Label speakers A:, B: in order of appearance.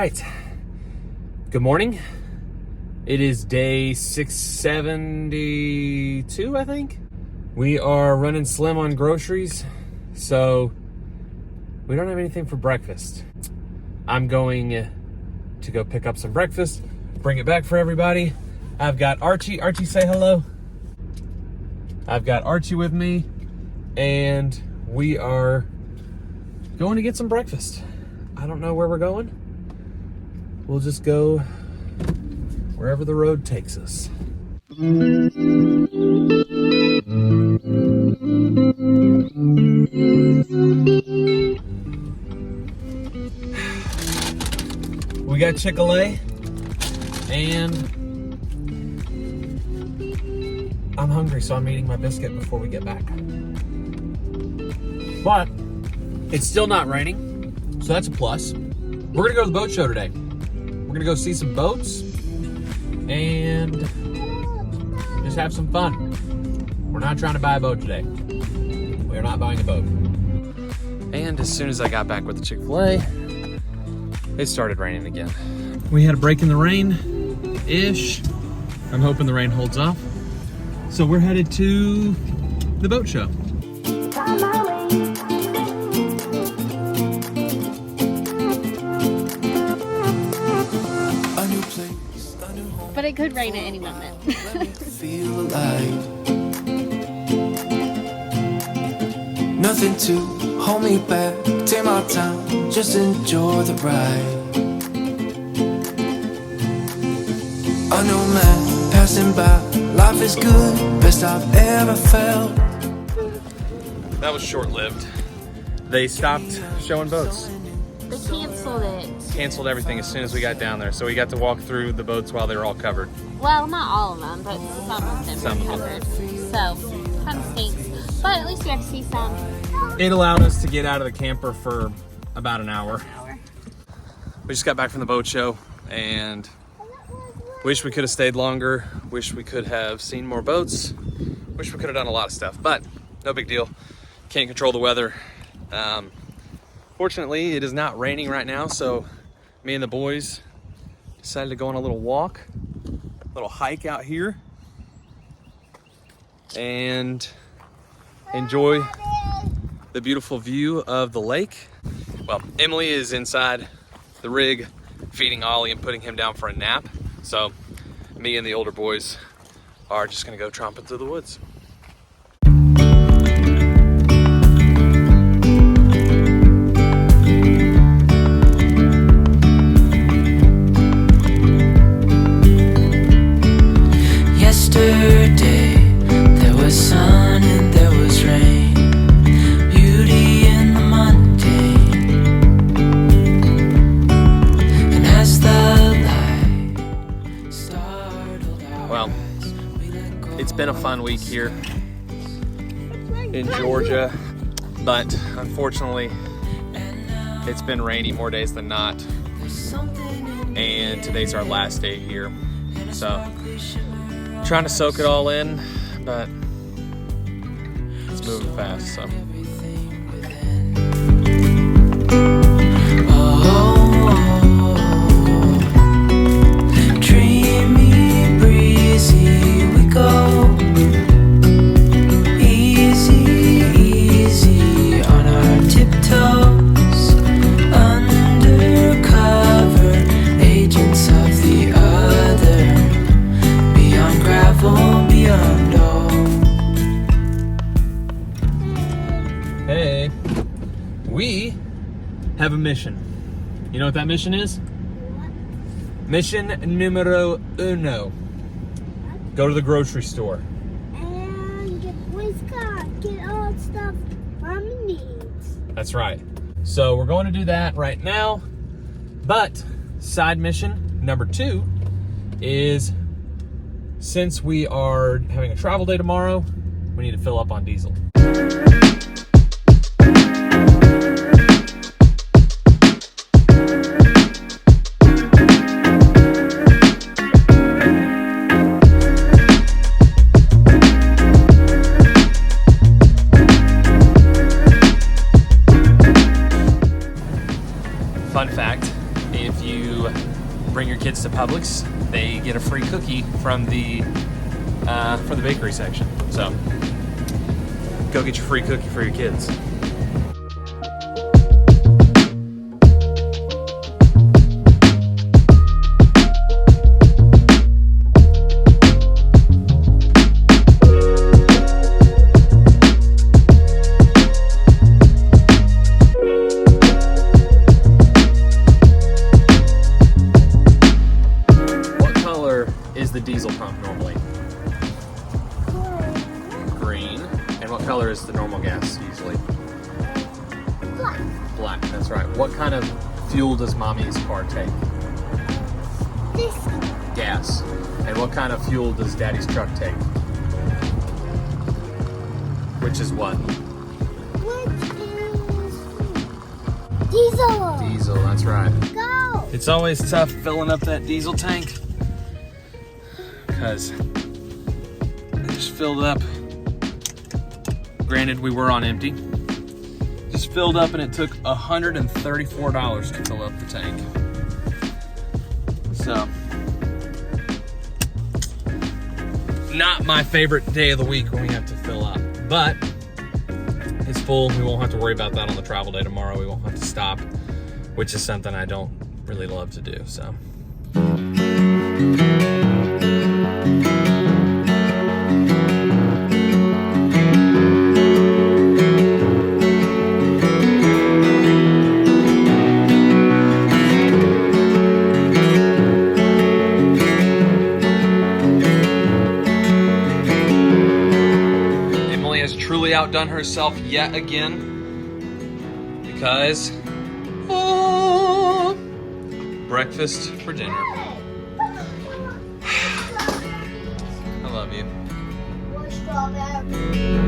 A: right. Good morning. It is day 672, I think. We are running slim on groceries, so we don't have anything for breakfast. I'm going to go pick up some breakfast, bring it back for everybody. I've got Archie. Archie, say hello. I've got Archie with me, and we are going to get some breakfast. I don't know where we're going. We'll just go wherever the road takes us. We got Chick-fil-A, and I'm hungry, so I'm eating my biscuit before we get back. But it's still not raining, so that's a plus. We're gonna go to the boat show today. We're gonna go see some boats and just have some fun. We're not trying to buy a boat today. We are not buying a boat. And as soon as I got back with the Chick-fil-A, it started raining again. We had a break in the rain-ish. I'm hoping the rain holds off. So we're headed to the boat show.
B: But it could rain at any moment.
C: Feel alive. Nothing to hold me back. Take my time, just enjoy the ride. A new man passing by. Life is good, best I've ever felt.
A: That was short-lived. They stopped showing boats.
B: They canceled it.
A: Canceled everything as soon as we got down there, so we got to walk through the boats while they were all covered.
B: Well, not all of them, but some of them
A: Some
B: were
A: of them.
B: covered. So, kind of stinks. But at least we got to see some.
A: It allowed us to get out of the camper for about an hour. We just got back from the boat show and wish we could have stayed longer. Wish we could have seen more boats. Wish we could have done a lot of stuff, but no big deal. Can't control the weather. Fortunately, it is not raining right now, so me and the boys decided to go on a little walk, a little hike out here, and enjoy the beautiful view of the lake. Well, Emily is inside the rig feeding Ollie and putting him down for a nap. So me and the older boys are just gonna go tromping through the woods.
C: Yesterday, there was sun and there was rain. Beauty in the mundane. And as the light startled our
A: Well,
C: eyes, we let go.
A: it's been a fun week here in Georgia, but unfortunately, it's been rainy more days than not, and today's our last day here. So, trying to soak it all in, but it's moving fast, so.
C: Dreamy, breezy, we go. Easy, easy on our tiptoes. Undercover agents of the other. Beyond gravel, beyond all.
A: Hey, we have a mission. You know what that mission is? Mission numero uno. Go to the grocery store.
D: And get all the stuff Mommy needs.
A: That's right. So we're going to do that right now. But side mission number 2 is, since we are having a travel day tomorrow, we need to fill up on diesel. Fun fact, if you get a free cookie from the bakery section. So go get your free cookie for your kids. The diesel pump normally? Green. And what color is the normal gas usually?
D: Black.
A: Black, that's right. What kind of fuel does Mommy's car take?
D: This.
A: Gas. And what kind of fuel does Daddy's truck take? Which is what?
D: Which is diesel.
A: Diesel, that's right.
D: Go.
A: It's always tough filling up that diesel tank because I just filled up. Granted, we were on empty. Just filled up and it took $134 to fill up the tank. So, not my favorite day of the week when we have to fill up, but it's full. We won't have to worry about that on the travel day tomorrow. We won't have to stop, which is something I don't really love to do, so. Emily has truly outdone herself yet again because breakfast for dinner. I love you.
D: Strawberry.